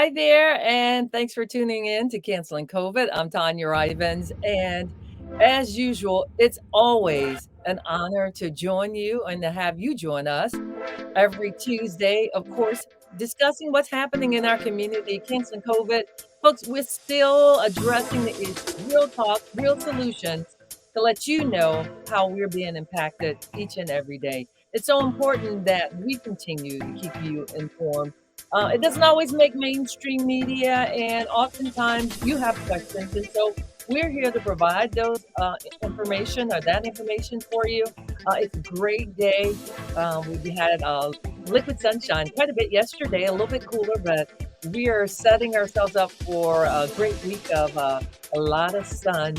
Hi there, and thanks for tuning in to Canceling COVID. I'm Tanya Ivans, and as usual, it's always an honor to join you and to have you join us every Tuesday, of course, discussing what's happening in our community, canceling COVID. Folks, we're still addressing the issue, real talk, real solutions to let you know how we're being impacted each and every day. It's so important that we continue to keep you informed. It doesn't always make mainstream media, and oftentimes you have questions. And so we're here to provide those information or that information for you. It's a great day. We had liquid sunshine quite a bit yesterday, a little bit cooler, but we are setting ourselves up for a great week of a lot of sun.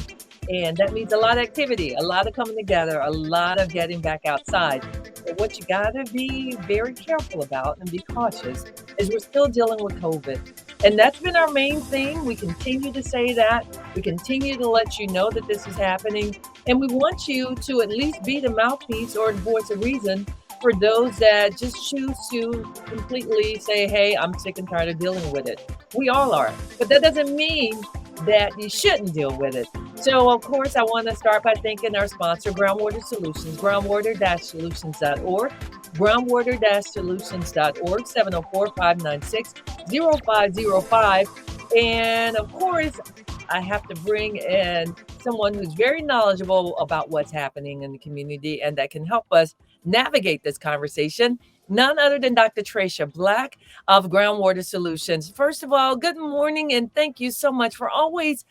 And that means a lot of activity, a lot of coming together, a lot of getting back outside. But what you got to be very careful about and be cautious is we're still dealing with COVID. And that's been our main thing. We continue to say that. We continue to let you know that this is happening. And we want you to at least be the mouthpiece or the voice of reason for those that just choose to completely say, hey, I'm sick and tired of dealing with it. We all are. But that doesn't mean that you shouldn't deal with it. So, of course, I want to start by thanking our sponsor, Groundwater Solutions, groundwater-solutions.org, groundwater-solutions.org, 704-596-0505. And, of course, I have to bring in someone who's very knowledgeable about what's happening in the community and that can help us navigate this conversation. None other than Dr. Tracia Black of Groundwater Solutions. First of all, good morning and thank you so much for always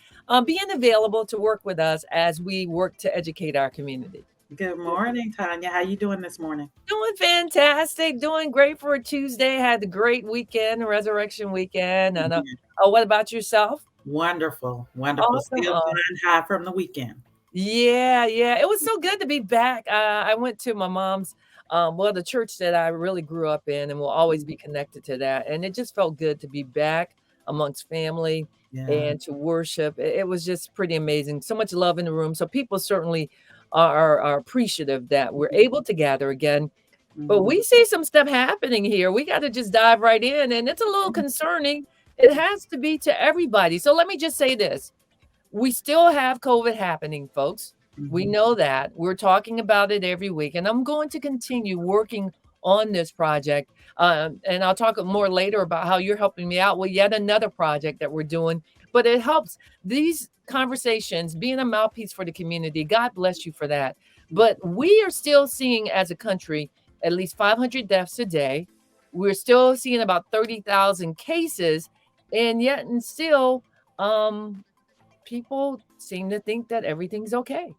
being available to work with us as we work to educate our community. Good morning, Tanya. How you doing this morning? Doing fantastic. Doing great for a Tuesday. Had a great weekend, Resurrection weekend. And what about yourself? Wonderful, wonderful. Awesome. Still flying high from the weekend. Yeah. It was so good to be back. I went to my mom's, the church that I really grew up in and will always be connected to that. And it just felt good to be back amongst family and to worship. It was just pretty amazing. So much love in the room. So people certainly are appreciative that we're able to gather again. But we see some stuff happening here. We got to just dive right in. And it's a little concerning. It has to be to everybody. So let me just say this. We still have COVID happening, folks. We know that. We're talking about it every week. And I'm going to continue working on this project. And I'll talk more later about how you're helping me out with yet another project that we're doing. But it helps these conversations, being a mouthpiece for the community. God bless you for that. But we are still seeing as a country at least 500 deaths a day. We're still seeing about 30,000 cases. And yet and still, people seem to think that everything's okay.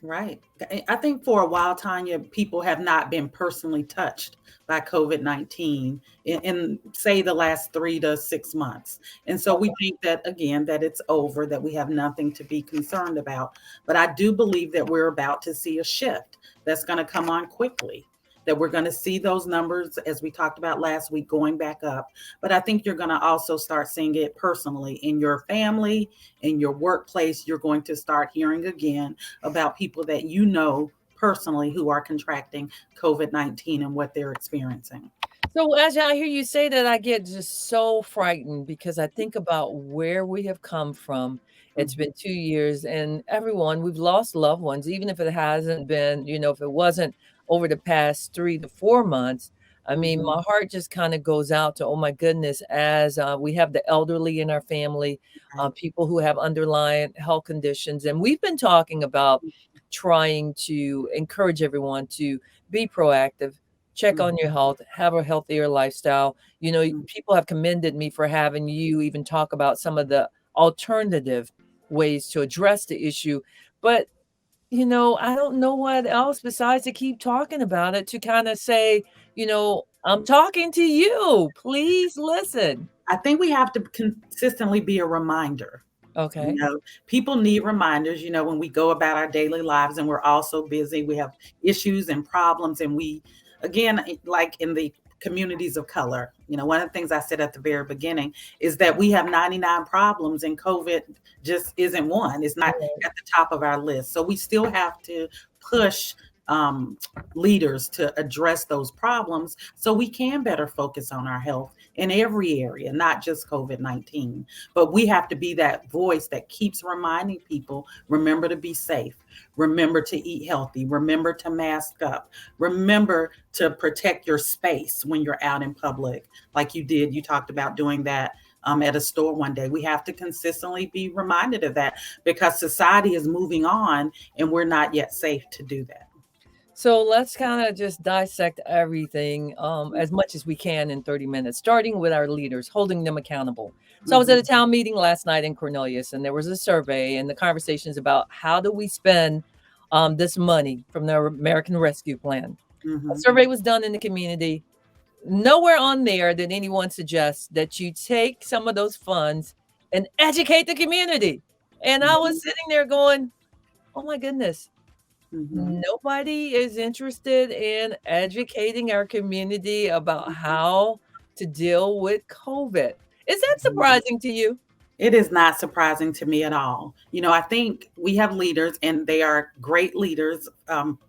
Right. I think for a while, Tanya, people have not been personally touched by COVID-19 in say the last 3 to 6 months. And so we think that, again, that it's over, that we have nothing to be concerned about. But I do believe that we're about to see a shift that's going to come on quickly, that we're going to see those numbers, as we talked about last week, going back up. But I think you're going to also start seeing it personally in your family, in your workplace. You're going to start hearing again about people that you know personally who are contracting COVID-19 and what they're experiencing. So as I hear you say that, I get just so frightened because I think about where we have come from. It's been 2 years and everyone, we've lost loved ones, even if it hasn't been, if it wasn't over the past 3 to 4 months. I mean, my heart just kind of goes out to, oh my goodness, as we have the elderly in our family, people who have underlying health conditions. And we've been talking about trying to encourage everyone to be proactive, check on your health, have a healthier lifestyle. People have commended me for having you even talk about some of the alternative ways to address the issue. But, I don't know what else besides to keep talking about it to kind of say, I'm talking to you. Please listen. I think we have to consistently be a reminder. Okay. People need reminders, when we go about our daily lives and we're all so busy, we have issues and problems. And we, again, like in the communities of color, one of the things I said at the very beginning is that we have 99 problems and COVID just isn't one. It's not at the top of our list. So we still have to push leaders to address those problems so we can better focus on our health in every area, not just COVID-19. But we have to be that voice that keeps reminding people, remember to be safe, remember to eat healthy, remember to mask up, remember to protect your space when you're out in public, like you did. You talked about doing that at a store one day. We have to consistently be reminded of that because society is moving on and we're not yet safe to do that. So let's kind of just dissect everything as much as we can in 30 minutes, starting with our leaders, holding them accountable. So I was at a Mhm, town meeting last night in Cornelius, and there was a survey, and the conversations about how do we spend this money from the American Rescue Plan. A mhm, survey was done in the community. Nowhere on there did anyone suggest that you take some of those funds and educate the community. And I was mhm, sitting there going, oh my goodness, mhm, nobody is interested in educating our community about mhm, how to deal with COVID. Is that mhm. surprising to you? It is not surprising to me at all. I think we have leaders and they are great leaders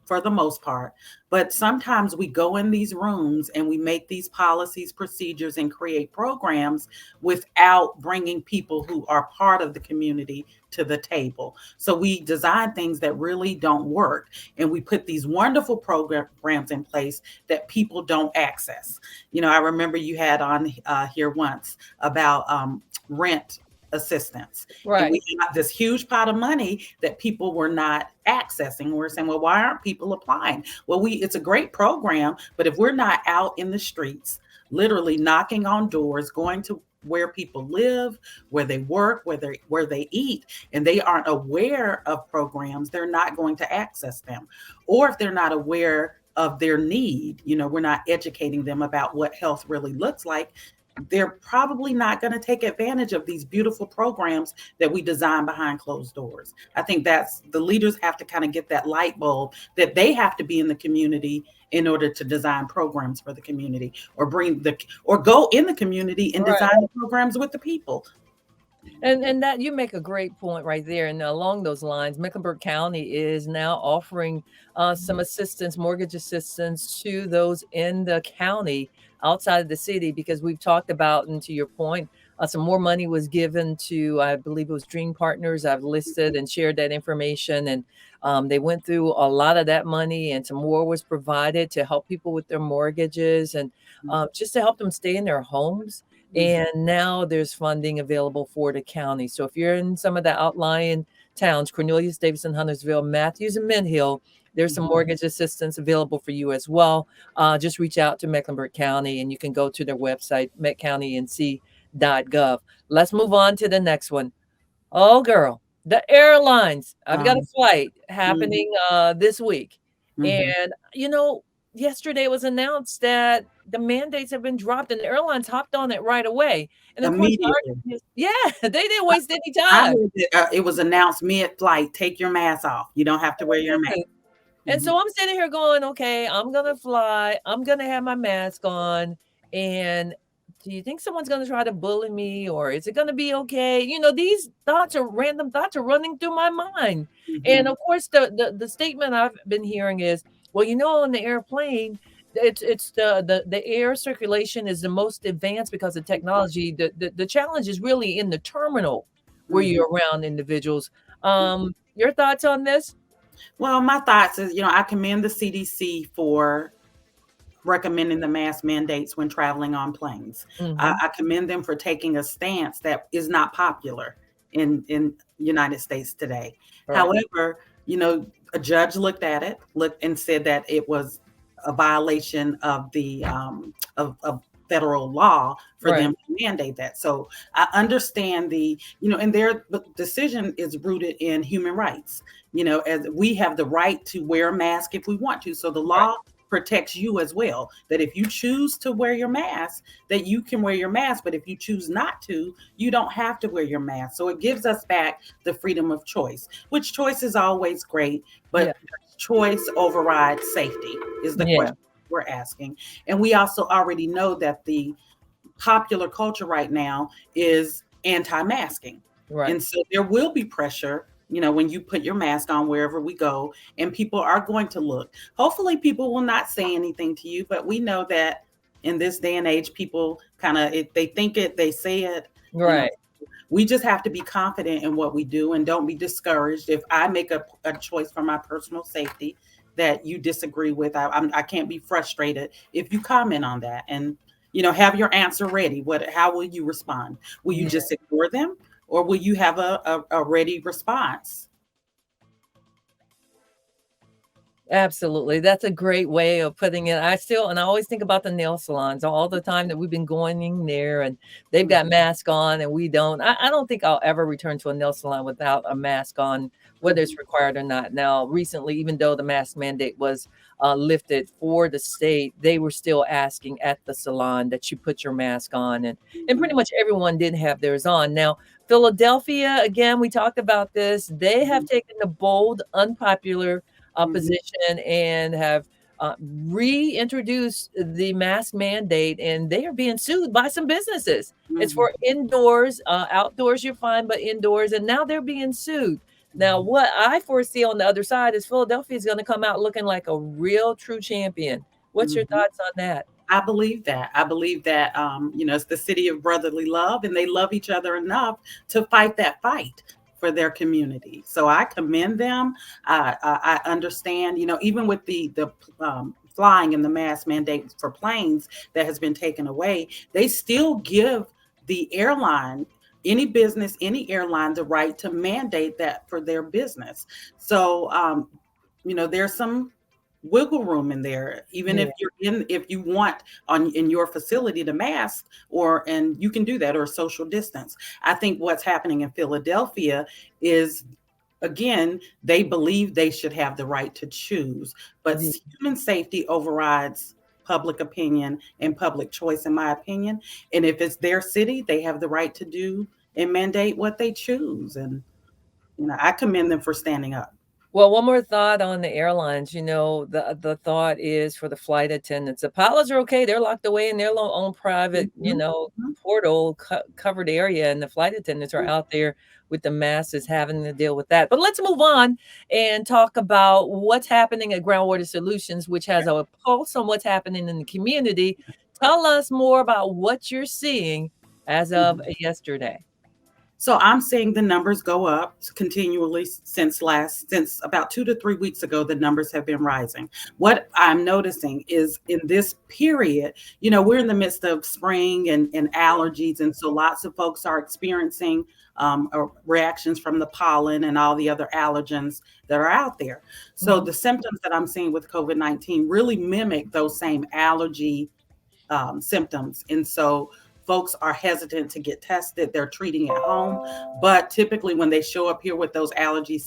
for the most part. But sometimes we go in these rooms and we make these policies, procedures, and create programs without bringing people who are part of the community to the table. So we design things that really don't work. And we put these wonderful programs in place that people don't access. I remember you had on here once about rent assistance. And Right. we got this huge pot of money that people were not accessing. We're saying, well, why aren't people applying? Well, it's a great program, but if we're not out in the streets, literally knocking on doors, going to where people live, where they work, where they eat, and they aren't aware of programs, they're not going to access them. Or if they're not aware of their need, we're not educating them about what health really looks like, they're probably not going to take advantage of these beautiful programs that we design behind closed doors. I think that's the leaders have to kind of get that light bulb that they have to be in the community in order to design programs for the community or go in the community and Right. design the programs with the people. And that you make a great point right there. And along those lines, Mecklenburg County is now offering some assistance, mortgage assistance to those in the county outside of the city, because we've talked about, and to your point, some more money was given to, I believe it was Dream Partners. I've listed and shared that information. And they went through a lot of that money, and some more was provided to help people with their mortgages and just to help them stay in their homes. Mhm, And now there's funding available for the county. So if you're in some of the outlying towns, Cornelius, Davidson, Huntersville, Matthews, and Mint Hill, there's some mhm. mortgage assistance available for you as well. Just reach out to Mecklenburg County and you can go to their website, metcountync.gov. Let's move on to the next one. Oh, girl, the airlines. I've got a Um, flight mhm, happening this week. mhm. And, yesterday it was announced that the mandates have been dropped and the airlines hopped on it right away. And of course, the Immediately. argument is, yeah, they didn't waste any I time. heard that it was announced mid-flight, take your mask off. You don't have to wear your mask. And Mhm, so I'm sitting here going, okay, I'm gonna fly. I'm gonna have my mask on. And do you think someone's gonna try to bully me, or is it gonna be okay? These random thoughts are running through my mind. And mhm, of course, the statement I've been hearing is, well, on the airplane, it's the air circulation is the most advanced because of technology. The challenge is really in the terminal where mhm. you're around individuals. Your thoughts on this? Well, my thoughts is, I commend the CDC for recommending the mask mandates when traveling on planes. Hmm. I commend them for taking a stance that is not popular in United States today. Right. However, a judge looked and said that it was a violation of the of federal law for Right. them to mandate that. So I understand and their decision is rooted in human rights. As we have the right to wear a mask if we want to. So the Right. law protects you as well. That if you choose to wear your mask, that you can wear your mask, but if you choose not to, you don't have to wear your mask. So it gives us back the freedom of choice, which choice is always great, Yeah. but choice overrides safety is the Yeah. question we're asking. And we also already know that the popular culture right now is anti-masking. Right. And so there will be pressure, when you put your mask on wherever we go, and people are going to look. Hopefully, people will not say anything to you, but we know that in this day and age, people kind of, they think it, they say it, you know. Right. We just have to be confident in what we do and don't be discouraged if I make a choice for my personal safety that you disagree with. I can't be frustrated if you comment on that, and have your answer ready. How will you respond? Will you Yeah. just ignore them, or will you have a ready response? Absolutely. That's a great way of putting it. I always think about the nail salons all the time that we've been going in there and they've got Mhm, masks on and we don't. I don't think I'll ever return to a nail salon without a mask on, whether it's mhm, required or not. Now, recently, even though the mask mandate was lifted for the state, they were still asking at the salon that you put your mask on, and mhm, pretty much everyone did have theirs on. Now, Philadelphia, again, we talked about this. They have mhm, taken the bold, unpopular mhm, position and have reintroduced the mask mandate, and they are being sued by some businesses. It's mhm, for indoors, outdoors you're fine, but indoors, and now they're being sued. Now, mhm, what I foresee on the other side is Philadelphia is going to come out looking like a real true champion. What's your mhm. thoughts on that? I believe that. I believe that, it's the city of brotherly love, and they love each other enough to fight that fight for their community. So I commend them. I understand, even with the flying and the mask mandate for planes that has been taken away, they still give the airline, any business, any airline, the right to mandate that for their business. So, there's some wiggle room in there, even Yeah. if you want on in your facility to mask, and you can do that, or social distance. I think what's happening in Philadelphia is, again, they believe they should have the right to choose, but Yeah. human safety overrides public opinion and public choice, in my opinion. And if it's their city, they have the right to do and mandate what they choose. And I commend them for standing up. Well, one more thought on the airlines. The thought is for the flight attendants. The pilots are okay. They're locked away in their own private, Mhm, mhm, portal covered area, and the flight attendants are mhm, out there with the masses having to deal with that. But let's move on and talk about what's happening at Groundwater Solutions, which has a pulse on what's happening in the community. Tell us more about what you're seeing as of mhm. yesterday. So I'm seeing the numbers go up continually since about 2 to 3 weeks ago. The numbers have been rising. What I'm noticing is, in this period, we're in the midst of spring and allergies, and so lots of folks are experiencing reactions from the pollen and all the other allergens that are out there. So Mhm. the symptoms that I'm seeing with COVID-19 really mimic those same allergy symptoms. And so folks are hesitant to get tested. They're treating at home. But typically, when they show up here with those allergy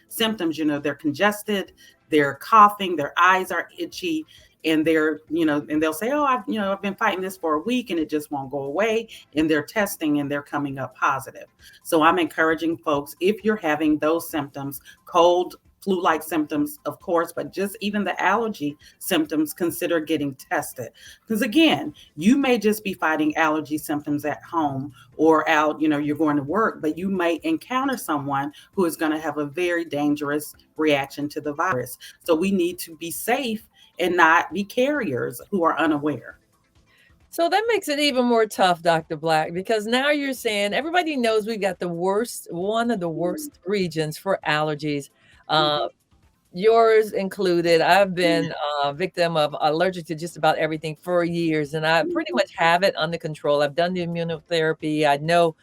symptoms, they're congested, they're coughing, their eyes are itchy. And and they'll say, "Oh, I've been fighting this for a week and it just won't go away." And they're testing and they're coming up positive. So I'm encouraging folks, if you're having those symptoms, cold, flu-like symptoms, of course, but just even the allergy symptoms, consider getting tested. Because again, you may just be fighting allergy symptoms at home or out, you're going to work, but you may encounter someone who is going to have a very dangerous reaction to the virus. So we need to be safe and not be carriers who are unaware. So that makes it even more tough, Dr. Black, because now you're saying everybody knows we've got one of the Mhm, worst regions for allergies. mhm, Uh, Yours included. I've yeah, been a victim of allergic to just about everything for years, and I pretty mhm, much have it under control. I've done the immunotherapy. I know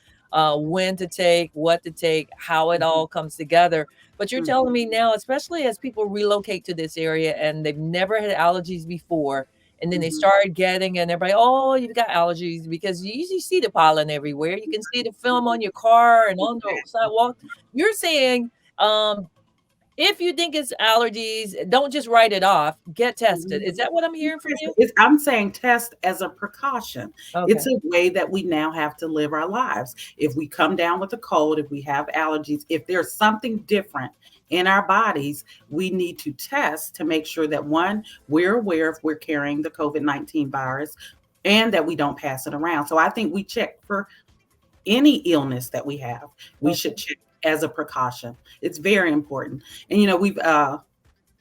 when to take, what to take, how it mhm, all comes together. But you're mhm, telling me now, especially as people relocate to this area and they've never had allergies before, and then they mhm, start getting, and everybody, oh, you've got allergies because you usually see the pollen everywhere. You can see the film on your car and on the sidewalk. You're saying, um, if you think it's allergies, don't just write it off, get tested. mhm. Is that what I'm hearing from you? I'm saying test as a precaution. Okay. It's a way that we now have to live our lives. If we come down with a cold, if we have allergies, if there's something different in our bodies, we need to test to make sure that, one, we're aware if we're carrying the COVID-19 virus and that we don't pass it around. So I think we check for any illness that we have. We should Okay. check as a precaution. It's very important. And we've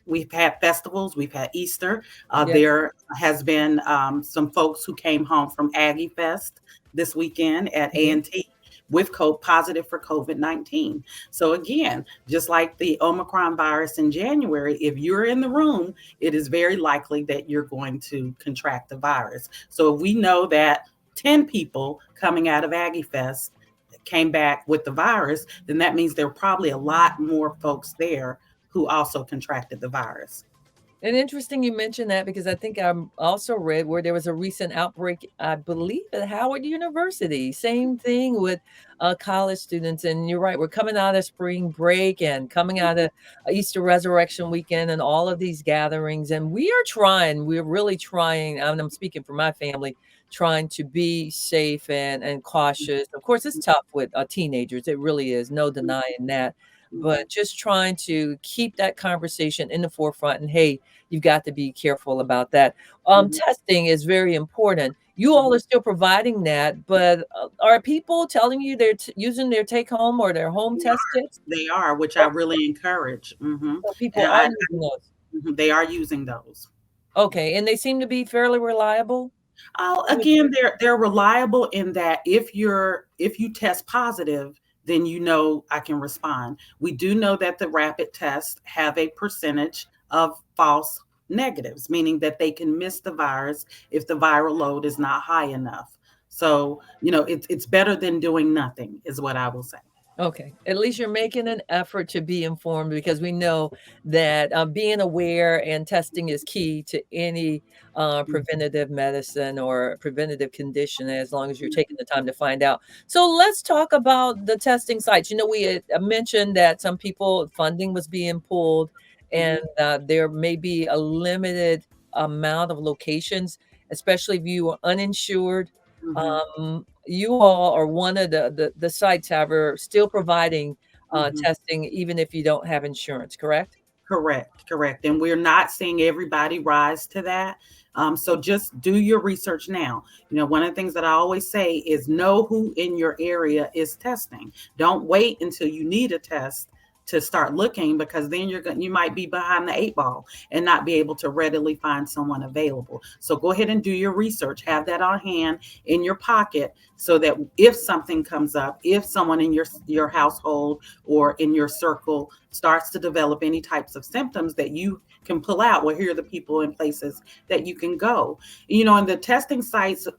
we've had festivals, we've had Easter. Yeah. There has been some folks who came home from Aggie Fest this weekend at Mhm. A&T with positive for COVID-19. So again, just like the Omicron virus in January, if you're in the room, it is very likely that you're going to contract the virus. So if we know that 10 people coming out of Aggie Fest came back with the virus, then that means there are probably a lot more folks there who also contracted the virus. And interesting you mentioned that because I think I also read where there was a recent outbreak, I believe at Howard University. Same thing with college students. And you're right, we're coming out of spring break and coming out of Easter Resurrection weekend and all of these gatherings. And we are trying, we're really trying, and I'm speaking for my family, trying to be safe and cautious. Of course, it's tough with teenagers. It really is, no denying that. But Mhm, just trying to keep that conversation in the forefront. And hey, you've got to be careful about that. mhm, Testing is very important. You all mhm. are still providing that, but are people telling you they're using their take home or their home test kits? They are, which I Oh, really encourage. so people And are using those. they are using those. Okay, and they seem to be fairly reliable? Oh, I would again, they're reliable in that if you test positive, then you know I can respond. We do know that the rapid tests have a percentage of false negatives, meaning that they can miss the virus if the viral load is not high enough. So, it's better than doing nothing, is what I will say. Okay, at least you're making an effort to be informed because we know that being aware and testing is key to any preventative medicine or preventative condition as long as you're taking the time to find out. So let's talk about the testing sites. You know, we had mentioned that some people funding was being pulled and Mhm, there may be a limited amount of locations, especially if you are uninsured. mhm, You all are one of the sites, however, still providing, mhm. testing even if you don't have insurance, correct? Correct, correct. And we're not seeing everybody rise to that. So just do your research now. One of the things that I always say is know who in your area is testing. Don't wait until you need a test to start looking, because then you might be behind the eight ball and not be able to readily find someone available. So go ahead and do your research. Have that on hand in your pocket so that if something comes up, if someone in your household or in your circle starts to develop any types of symptoms, that you can pull out, well, here are the people and places that you can go. And the testing sites,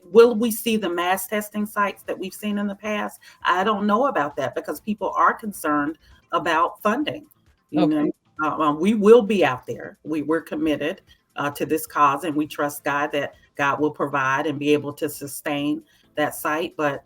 will we see the mass testing sites that we've seen in the past? I don't know about that, because people are concerned about funding. You Okay. know, we will be out there. We're committed to this cause, and we trust God that God will provide and be able to sustain that site. But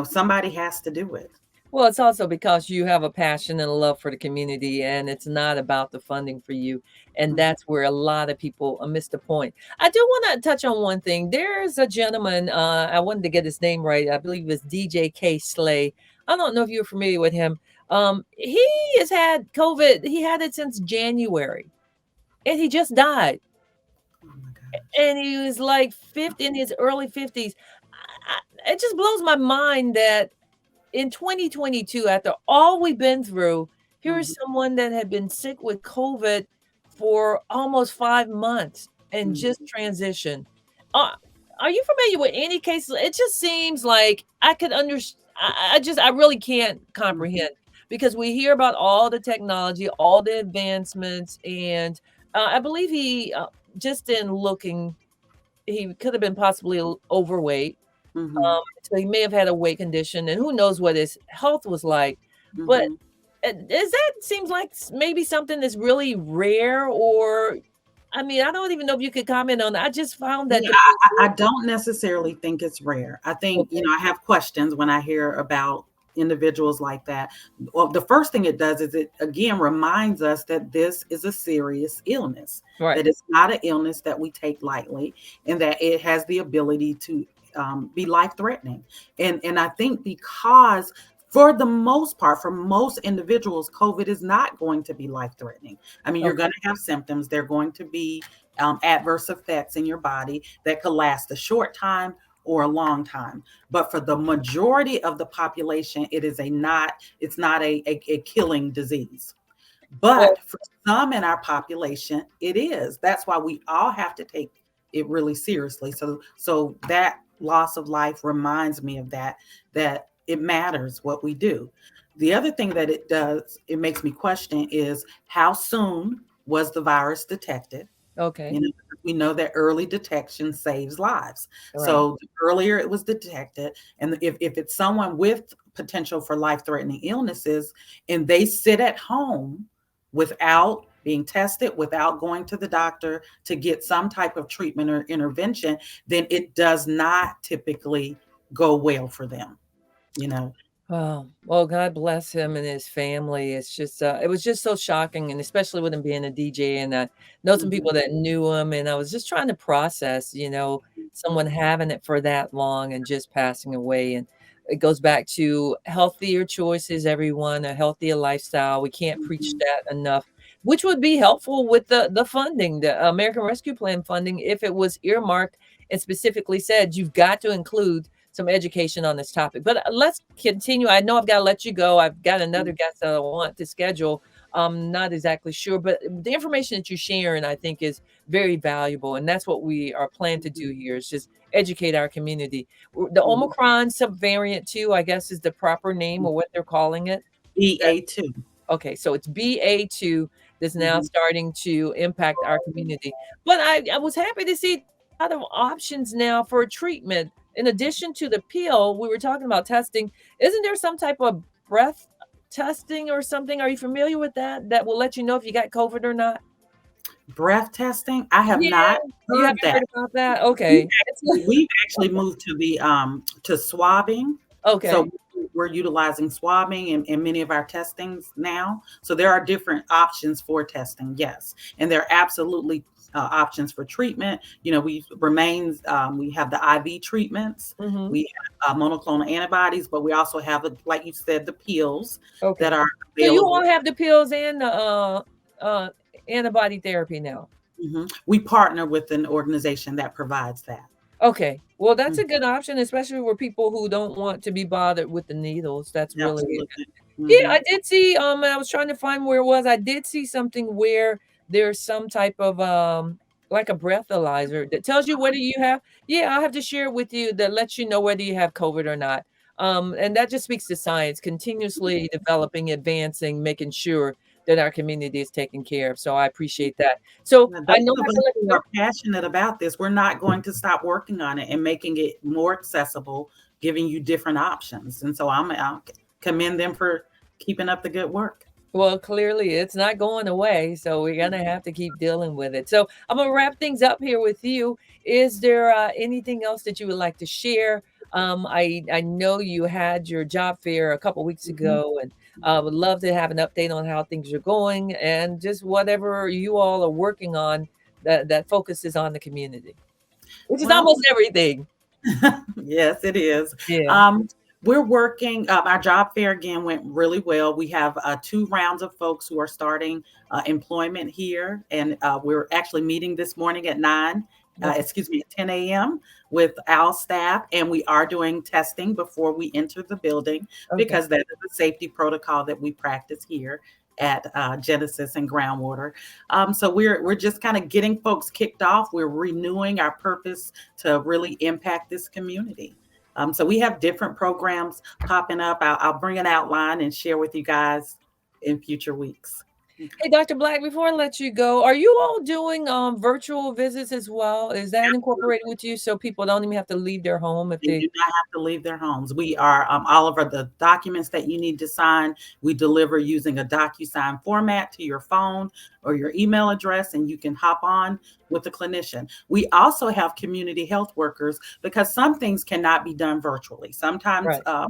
somebody has to do it. Well, it's also because you have a passion and a love for the community, and it's not about the funding for you, and Mhm, that's where a lot of people, miss the point. I do wanna touch on one thing. There's a gentleman, I wanted to get his name right, I believe it's DJ Slay. I don't know if you're familiar with him. He has had COVID, he had it since January, and he just died. oh my gosh. And he was like 50 in his early 50s. It just blows my mind that in 2022, after all we've been through, Mhm, here's someone that had been sick with COVID for almost 5 months and mhm, just transitioned. Uh, are you familiar with any cases? It just seems like I could I really can't mhm, comprehend because we hear about all the technology, all the advancements, and, I believe he, just in looking, he could have been possibly overweight. mhm, So he may have had a weight condition, and who knows what his health was like. But, mhm. does that seems like maybe something that's really rare or I mean, I don't even know if you could comment on that. I just found that Yeah, to be I don't necessarily think it's rare. I think, okay, I have questions when I hear about individuals like that. Well, the first thing it does is it again reminds us that this is a serious illness, right. that it's not an illness that we take lightly, and that it has the ability to be life threatening. And I think because for the most part, for most individuals, COVID is not going to be life threatening. I mean, you're Okay, going to have symptoms. They're going to be adverse effects in your body that could last a short time or a long time. But for the majority of the population, it's not a killing disease. But Well, for some in our population, it is. That's why we all have to take it really seriously. So that loss of life reminds me of that, that it matters what we do. The other thing that it does, it makes me question is how soon was the virus detected? okay, You know, we know that early detection saves lives. right. So the earlier it was detected, and if it's someone with potential for life-threatening illnesses and they sit at home without being tested, without going to the doctor to get some type of treatment or intervention, then it does not typically go well for them, you know. Oh, well, God bless him and his family. It's just, it was just so shocking, and especially with him being a DJ, and I know some Mhm. people that knew him, and I was just trying to process, someone having it for that long and just passing away. And it goes back to healthier choices, everyone, a healthier lifestyle. We can't preach Mhm. that enough, which would be helpful with the funding, the American Rescue Plan funding, if it was earmarked and specifically said you've got to include some education on this topic. But let's continue. I know I've got to let you go. I've got another guest that I want to schedule. I'm not exactly sure, but the information that you're sharing, I think, is very valuable, and that's what we are planning to do here is just educate our community. The Mhm. Omicron subvariant 2, I guess, is the proper name or what they're calling it. EA2. Okay, so it's BA2 that's now Mhm. starting to impact our community. But I was happy to see a lot of options now for treatment. In addition to the pill, we were talking about testing. Isn't there some type of breath testing or something? Are you familiar with that? That will let you know if you got COVID or not? Breath testing, I have Yeah, not you heard haven't that. heard about that? We've Okay. we've actually moved to the to swabbing. Okay. So we're utilizing swabbing in many of our testings now. So there are different options for testing, yes, and there are absolutely options for treatment. You know, we remains we have the IV treatments, Mhm. we have monoclonal antibodies, but we also have, like you said, the pills that Okay. are So you all available. have the pills and the uh antibody therapy now? We partner with an organization that provides that. Okay. Well, that's Mm, a good option, especially for people who don't want to be bothered with the needles. That's really absolutely. yeah, Hmm. I did see, I was trying to find where it was. I did see something where there's some type of, like a breathalyzer that tells you whether you have yeah, I'll have to share it with you that lets you know whether you have COVID or not. And that just speaks to science, continuously developing, advancing, making sure that our community is taken care of. So I appreciate that. So Now, I those know I of have us to let who you are go. passionate about this, we're not going to stop working on it and making it more accessible, giving you different options. And so I'll commend them for keeping up the good work. Well, clearly it's not going away, so we're gonna have to keep dealing with it. So I'm gonna wrap things up here with you. Is there anything else that you would like to share? I know you had your job fair a couple weeks Mhm. ago, and would love to have an update on how things are going, and just whatever you all are working on that focuses on the community, which is Well, almost everything. yes, it is. Yeah. Um, we're working, our job fair again went really well. We have two rounds of folks who are starting employment here. And we're actually meeting this morning at Okay. excuse me, at 10 a.m. with our staff. And we are doing testing before we enter the building Okay. because that is a safety protocol that we practice here at Genesis and Groundwater. So we're just kind of getting folks kicked off. We're renewing our purpose to really impact this community. So we have different programs popping up. I'll bring an outline and share with you guys in future weeks. Hey, Dr. Black, before I let you go, are you all doing virtual visits as well? Is that incorporated with you so people don't even have to leave their home if They they do not have to leave their homes. We are all of the documents that you need to sign. We deliver using a DocuSign format to your phone or your email address, and you can hop on with a clinician. We also have community health workers because some things cannot be done virtually. Sometimes right?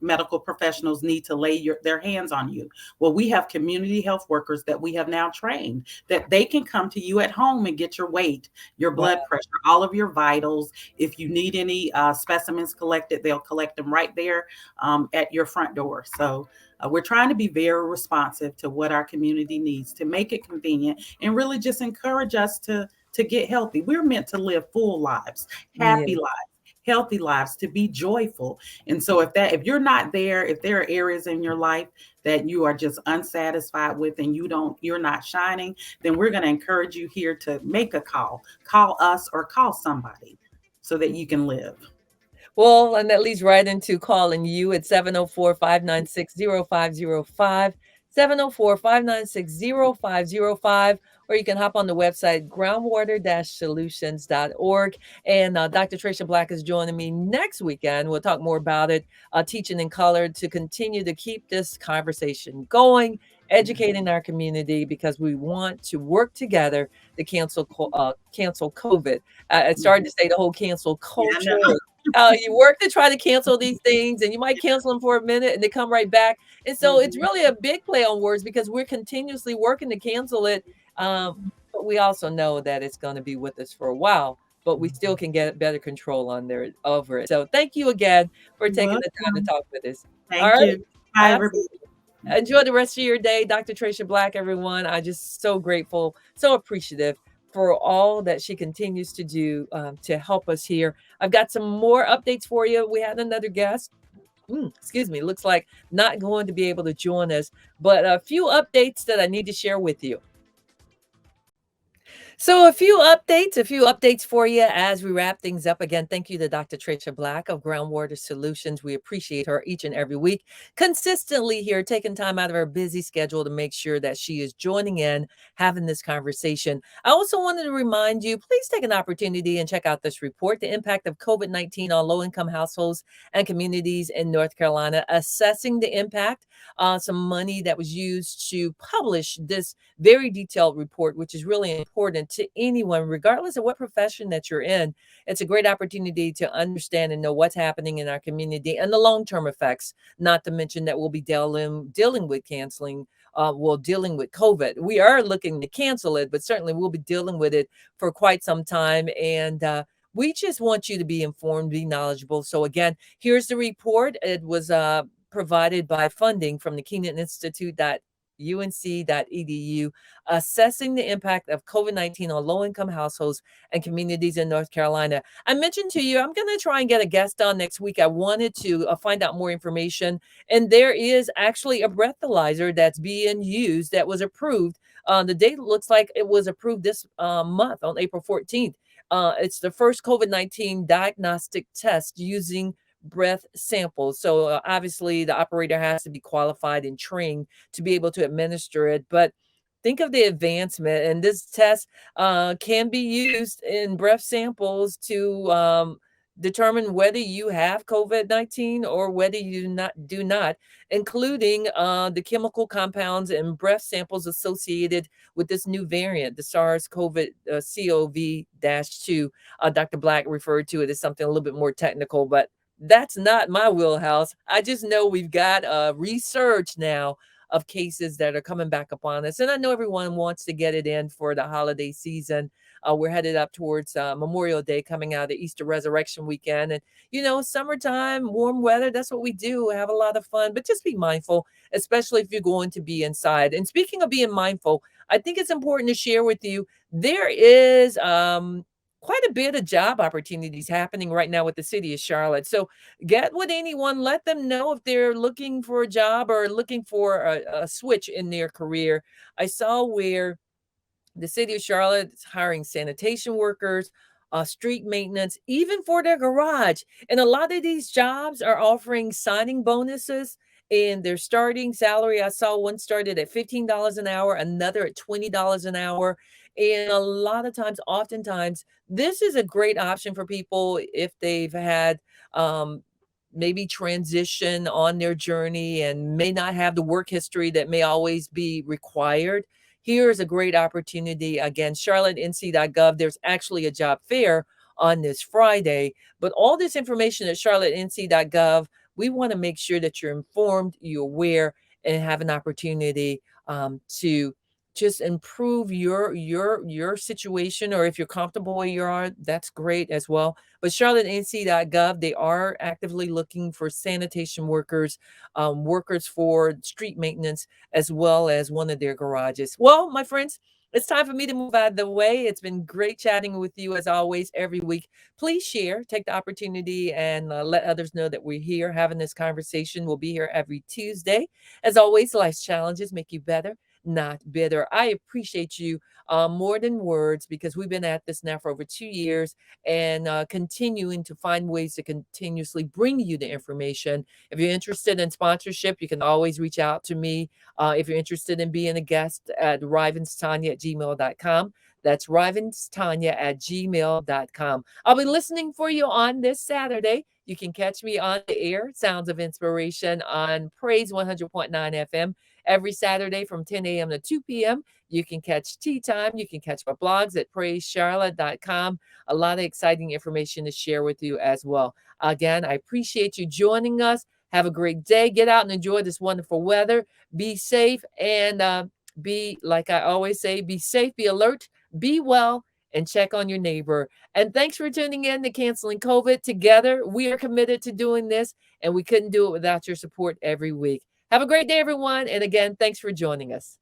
medical professionals need to lay their hands on you. Well, we have community health workers that we have now trained that they can come to you at home and get your weight, your Wow. blood pressure, all of your vitals. If you need any specimens collected, they'll collect them right there at your front door. So we're trying to be very responsive to what our community needs to make it convenient and really just encourage us to get healthy. We're meant to live full lives, happy Yeah. lives, healthy lives, to be joyful. And so if you're not there, if there are areas in your life that you are just unsatisfied with and you're not shining, then we're going to encourage you here to make a call. Call us or call somebody so that you can live. Well, and that leads right into calling you at 704-596-0505, 704-596-0505, or you can hop on the website groundwater-solutions.org. And Dr. Tricia Black is joining me next weekend. We'll talk more about it, teaching in color, to continue to keep this conversation going, educating our community, because we want to work together to cancel COVID. It started to say the whole cancel Yeah, I culture. know. You work to try to cancel these things, and you might cancel them for a minute and they come right back. And so it's Mhm. really a big play on words, because we're continuously working to cancel it. But we also know that it's going to be with us for a while, but we still can get better control over it. So thank you again for You're taking the time to welcome. talk with us. All Thank right. you. Bye, everybody. Absolutely. Enjoy the rest of your day, Dr. Tricia Black, everyone. I just so grateful, so appreciative for all that she continues to do, to help us here. I've got some more updates for you. We had another guest. Excuse me, looks like not going to be able to join us, but a few updates that I need to share with you. So a few updates for you as we wrap things up. Again, thank you to Dr. Tricia Black of Groundwater Solutions. We appreciate her each and every week, consistently here, taking time out of her busy schedule to make sure that she is joining in, having this conversation. I also wanted to remind you, please take an opportunity and check out this report, The Impact of COVID-19 on Low-Income Households and Communities in North Carolina, assessing the impact. Some money that was used to publish this very detailed report, which is really important to anyone, regardless of what profession that you're in. It's a great opportunity to understand and know what's happening in our community and the long-term effects, not to mention that we'll be dealing with canceling, dealing with COVID. We are looking to cancel it, but certainly we'll be dealing with it for quite some time. And we just want you to be informed, be knowledgeable. So again, here's the report. It was provided by funding from the Keenan Institute UNC.edu, assessing the impact of COVID-19 on low-income households and communities in North Carolina. I mentioned to you, I'm going to try and get a guest on next week. I wanted to find out more information, and there is actually a breathalyzer that's being used that was approved. The date looks like it was approved this month on April 14th. It's the first COVID-19 diagnostic test using breath samples. So obviously the operator has to be qualified and trained to be able to administer it. But think of the advancement, and this test can be used in breath samples to determine whether you have COVID-19 or whether you do not, including the chemical compounds and breath samples associated with this new variant, the SARS-CoV-2. Dr. Black referred to it as something a little bit more technical, but that's not my wheelhouse. I just know we've got research now of cases that are coming back upon us. And I know everyone wants to get it in for the holiday season. We're headed up towards Memorial Day, coming out of Easter Resurrection weekend. And, summertime, warm weather, that's what we do. Have a lot of fun, but just be mindful, especially if you're going to be inside. And speaking of being mindful, I think it's important to share with you, there is quite a bit of job opportunities happening right now with the city of Charlotte. So get with anyone, let them know if they're looking for a job or looking for a switch in their career. I saw where the city of Charlotte is hiring sanitation workers, street maintenance, even for their garage. And a lot of these jobs are offering signing bonuses, and their starting salary. I saw one started at $15 an hour, another at $20 an hour. And a lot of times, oftentimes, this is a great option for people if they've had maybe transition on their journey and may not have the work history that may always be required. Here's a great opportunity. Again, charlottenc.gov. There's actually a job fair on this Friday, but all this information at charlottenc.gov. We want to make sure that you're informed, you're aware, and have an opportunity to just improve your situation. Or if you're comfortable where you are, that's great as well. But charlottenc.gov, they are actively looking for sanitation workers, workers for street maintenance, as well as one of their garages. Well, my friends, It's time for me to move out of the way. It's been great chatting with you as always every week. Please share, take the opportunity, and let others know that we're here having this conversation. We'll be here every Tuesday. As always, life's challenges make you better, not bitter. I appreciate you more than words because we've been at this now for over 2 years and continuing to find ways to continuously bring you the information. If you're interested in sponsorship, you can always reach out to me. If you're interested in being a guest at rivenstanya@gmail.com, that's rivenstanya@gmail.com. I'll be listening for you on this Saturday. You can catch me on the air, Sounds of Inspiration on Praise 100.9 FM every Saturday from 10 a.m. to 2 p.m. You can catch Tea Time. You can catch my blogs at praisecharlotte.com. A lot of exciting information to share with you as well. Again, I appreciate you joining us. Have a great day. Get out and enjoy this wonderful weather. Be safe and be, like I always say, be safe, be alert, be well, and check on your neighbor. And thanks for tuning in to Canceling COVID. Together, we are committed to doing this, and we couldn't do it without your support every week. Have a great day, everyone. And again, thanks for joining us.